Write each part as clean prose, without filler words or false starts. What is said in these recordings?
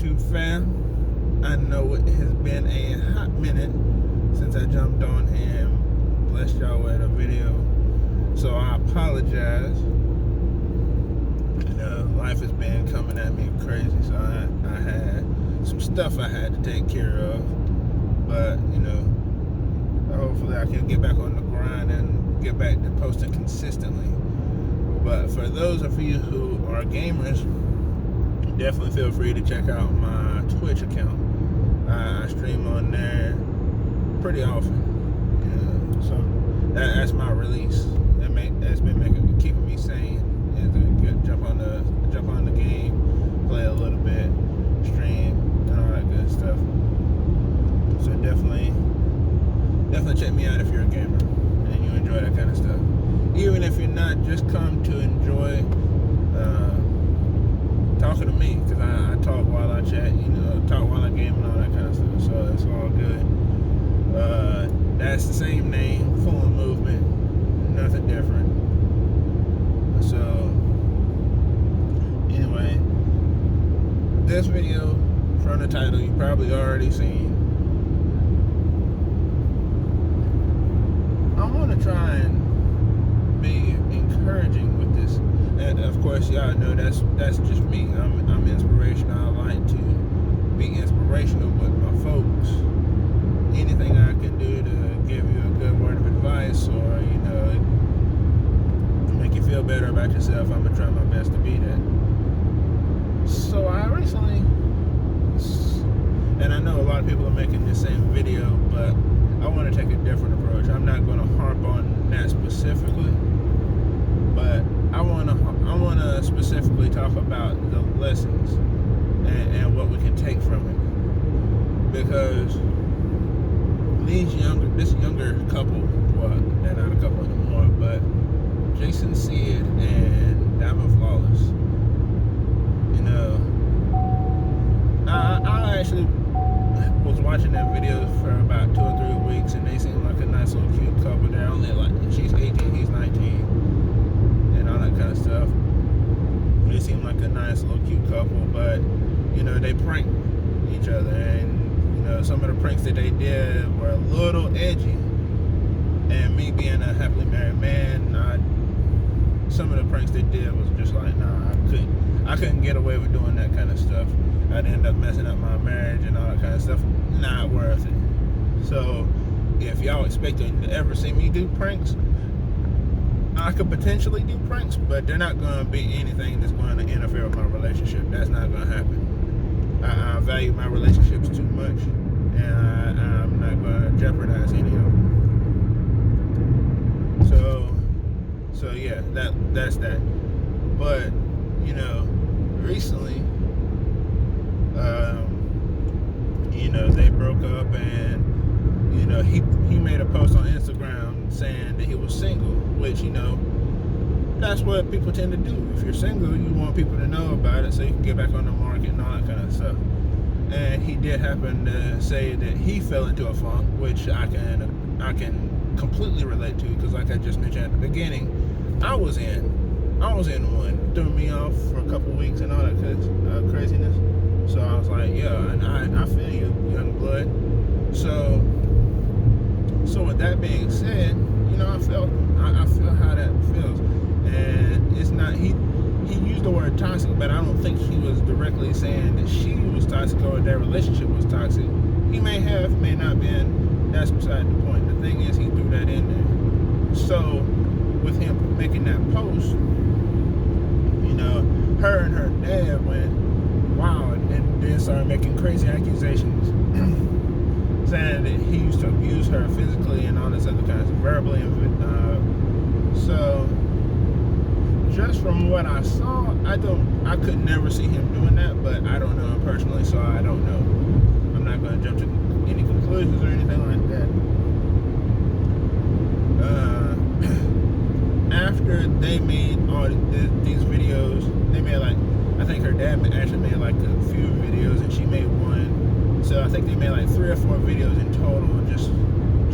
YouTube fam. I know it has been a hot minute since I jumped on here and blessed y'all with a video, so I apologize. Life has been coming at me crazy, so I had some stuff I had to take care of, but hopefully I can get back on the grind and get back to posting consistently. But for those of you who are gamers, definitely feel free to check out my Twitch account. I stream on there pretty often, so that's my release. That's been keeping me sane. Jump on the game, play a little bit, stream, and all that good stuff. So definitely check me out if you're a gamer and you enjoy that kind of stuff. Even if you're not, just come to enjoy talking to me, because I talk while I chat, talk while I game and all that kind of stuff. So it's all good. That's the same name, full of movement, nothing different. So anyway, this video, from the title, you probably already seen. I want to try and be encouraging with this, and of course, y'all know that's just me. I'm inspirational. I like to be inspirational with my folks. Anything I can do to give you a good word of advice, or make you feel better about yourself, I'm gonna try my best to be that. So I recently, and I know a lot of people are making this same video, but I want to take a different approach. I'm not going to harp on that specifically, but I want to specifically talk about the lessons and what we can take from it. Because this younger couple, well, they're not a couple anymore, but Jason, Cid, and Dy'mond Flawless. I actually was watching their videos for about 2 or 3 weeks, and they seem like a nice little cute couple. They're only she's 18, he's 19, and all that kind of stuff. They seem like a nice little cute couple, but they prank each other, and some of the pranks that they did were a little edgy. And me being a happily married man, some of the pranks they did was just like, nah, I couldn't get away with doing that kind of stuff. I'd end up messing up my marriage and all that kind of stuff. Not worth it. So if y'all expecting to ever see me do pranks, I could potentially do pranks, but they're not going to be anything that's going to interfere with my relationship. That's not going to happen. I value my relationships too much, and I'm not going to jeopardize any of them. So yeah, that's that. But recently, they broke up, and he made a post on Instagram saying that he was single, which that's what people tend to do. If you're single, you want people to know about it so you can get back on the market and all that kind of stuff. And he did happen to say that he fell into a funk, which I can completely relate to, because like I just mentioned at the beginning, I was in one. Threw me off for a couple weeks and all that craziness. So I was like, yeah, and I feel you, young blood. So with that being said, I feel how that feels. And it's not, he used the word toxic, but I don't think he was directly saying that she was toxic or their relationship was toxic. He may have, may not been. That's beside the point. The thing is, he threw that in there. So with him making that post, her and her dad went wild and then started making crazy accusations, saying that he used to abuse her physically and all this other kinds of verbally. So just from what I saw, I could never see him doing that, but I don't know him personally, so I don't know. I'm not going to jump to any conclusions or anything like that. After they made all these videos, they made I think her dad actually made a few videos, and she made one. So I think they made 3 or 4 videos in total, just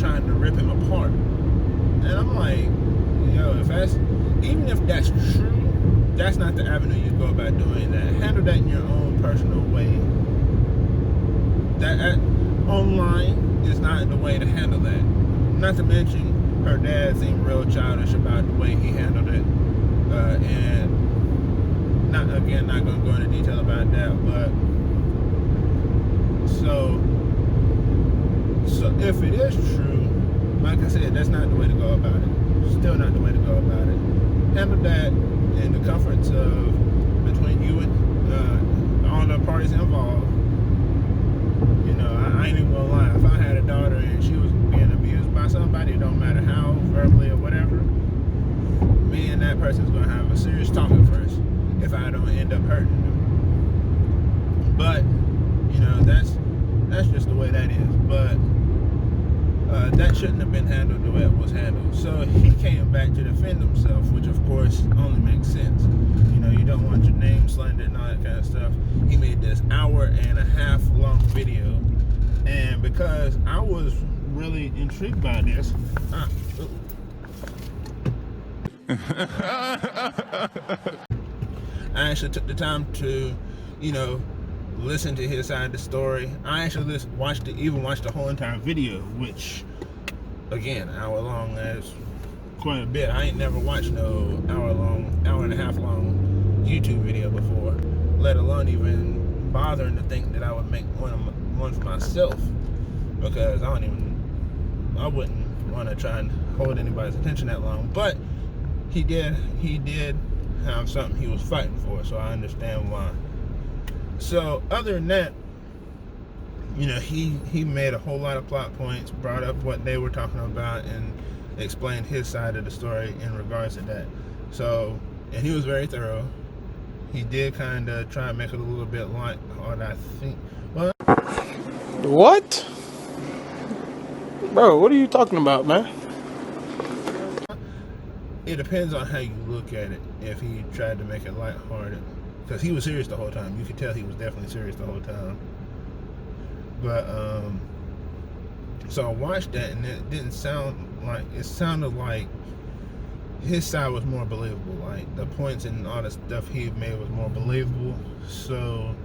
trying to rip him apart. And I'm like, even if that's true, that's not the avenue you go about doing that. Handle that in your own personal way. that online is not the way to handle that. Not to mention, her dad seemed real childish about the way he handled it, and not going to go into detail about that. But so if it is true, like I said, that's not the way to go about it. Still not the way to go about it. Handle that in the comforts of between you and all the parties involved. You know, I ain't even gonna lie. If I had a daughter and she was being abused by somebody, it don't matter how, verbally or whatever, me and that person's gonna have a serious talking first if I don't end up hurting them. But you know, that's just the way that is. But that shouldn't have been handled the way it was handled. So he came back to defend himself, which of course only makes sense. You know, you don't want your name slandered and all that kind of stuff. He made this 1.5-hour long video, and because I was really intrigued by this, I actually took the time to, you know, listen to his side of the story. I actually watched the whole entire video, which, again, hour long, that's quite a bit. I ain't never watched no hour and a half long YouTube video before, let alone even bothering to think that I would make one for myself, because I wouldn't want to try and hold anybody's attention that long. But he did have something he was fighting for, so I understand why. So other than that, you know, he made a whole lot of plot points, brought up what they were talking about, and explained his side of the story in regards to that. So, and he was very thorough. He did kind of try and make it a little bit light hard, I think. Well, what? Bro, what are you talking about, man? it depends on how you look at it. If he tried to make it lighthearted, because he was serious the whole time. You could tell he was definitely serious the whole time. But so I watched that, and it didn't sound like, it sounded like his side was more believable. Like the points and all the stuff he made was more believable. So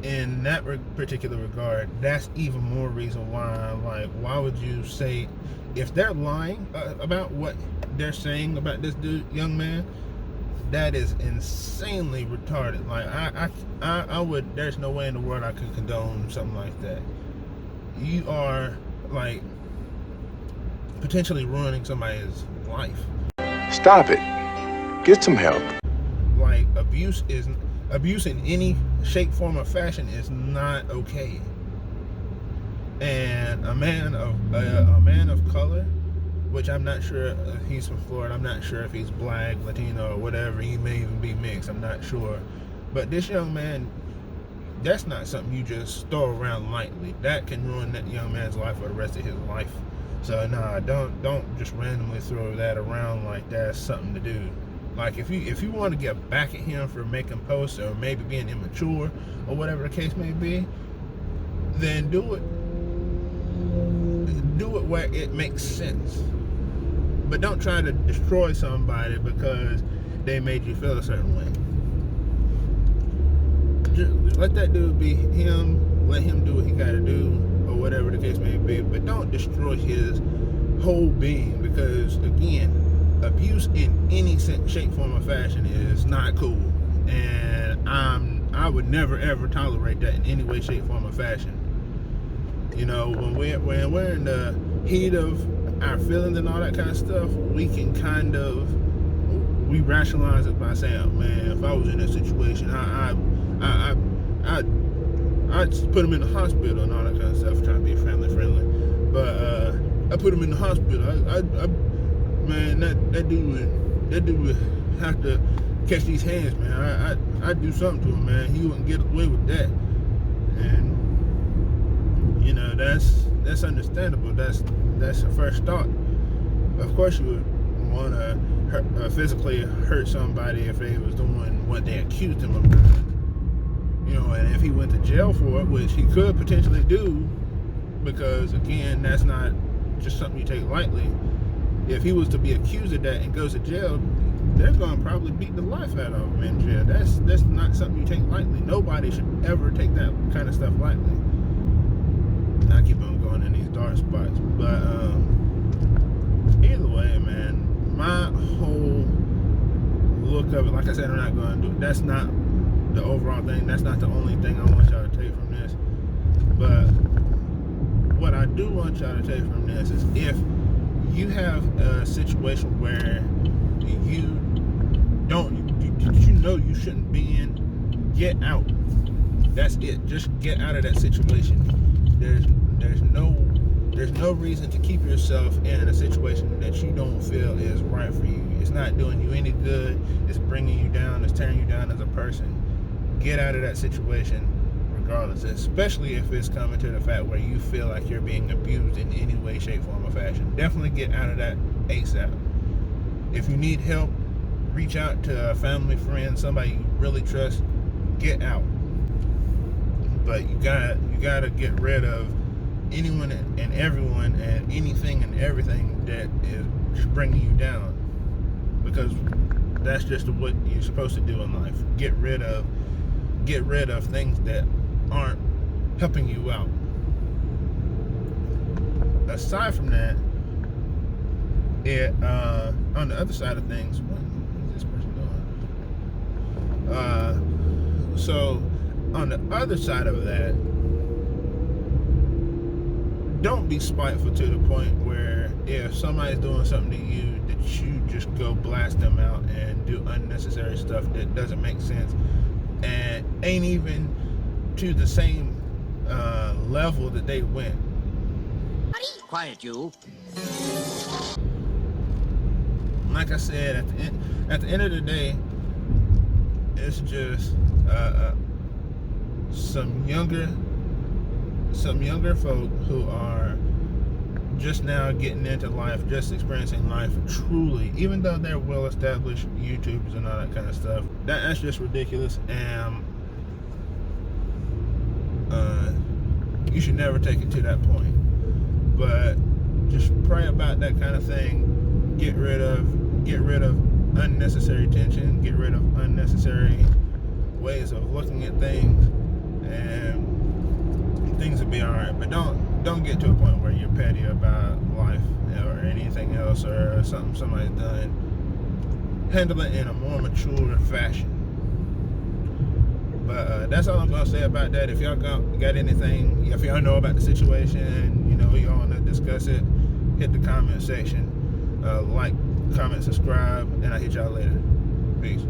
in that particular regard, that's even more reason why, like, why would you say, if they're lying about what they're saying about this young man, that is insanely retarded. Like I would, there's no way in the world I could condone something like that. You are like potentially ruining somebody's life. Stop it. Get some help. Like abuse in any shape, form, or fashion is not okay. And a man of color, which I'm not sure he's from Florida. I'm not sure if he's black, Latino, or whatever. He may even be mixed. I'm not sure. But this young man, that's not something you just throw around lightly. That can ruin that young man's life for the rest of his life. So nah, don't just randomly throw that around like that's something to do. Like if you want to get back at him for making posts or maybe being immature or whatever the case may be, then do it where it makes sense. But don't try to destroy somebody because they made you feel a certain way. Just let that dude be him. Let him do what he got to do, or whatever the case may be. But don't destroy his whole being, because again, abuse in any shape, form, or fashion is not cool, and I would never ever tolerate that in any way, shape, form, or fashion. You know, when we're in the heat of our feelings and all that kind of stuff, we can we rationalize it by saying, oh, man, if I was in that situation, I'd put him in the hospital and all that kind of stuff, trying to be friendly. But I put him in the hospital. Man, that dude would have to catch these hands, man. I'd do something to him, man. He wouldn't get away with that. And you know, that's understandable. That's the first thought. Of course, you would want to physically hurt somebody if they was doing what they accused him of doing. You know, and if he went to jail for it, which he could potentially do, because again, that's not just something you take lightly. If he was to be accused of that and goes to jail, they're going to probably beat the life out of him in jail. That's not something you take lightly. Nobody should ever take that kind of stuff lightly. I keep on going in these dark spots. But either way, man, my whole look of it, like I said, I'm not going to do. That's not the overall thing. That's not the only thing I want y'all to take from this. But what I do want y'all to take from this is, if you have a situation where you know you shouldn't be in, get out. That's it. Just get out of that situation. There's no reason to keep yourself in a situation that you don't feel is right for you. It's not doing you any good. It's bringing you down. It's tearing you down as a person. Get out of that situation regardless, especially if it's coming to the fact where you feel like you're being abused in any way, shape, form, or fashion. Definitely get out of that ASAP. If you need help, reach out to a family, friend, somebody you really trust. Get out. But you gotta get rid of anyone and everyone and anything and everything that is just bringing you down, because that's just what you're supposed to do in life. Get rid of things that aren't helping you out. Aside from that, on the other side of things, what is this person doing? So on the other side of that, don't be spiteful to the point where if somebody's doing something to you, that you just go blast them out and do unnecessary stuff that doesn't make sense and ain't even to the same level that they went. Quiet, you. Like I said, at the end of the day, it's just some younger folk who are just now getting into life, just experiencing life truly, even though they're well-established YouTubers and all that kind of stuff. That's just ridiculous, and you should never take it to that point. But just pray about that kind of thing. Get rid of unnecessary tension, get rid of unnecessary ways of looking at things, and things will be all right. But don't get to a point where you're petty about life or anything else or something somebody's done. Handle it in a more mature fashion. But that's all I'm gonna say about that. If y'all got anything, if y'all know about the situation, y'all want to discuss it, hit the comment section, like, comment, subscribe, and I'll hit y'all later. Peace.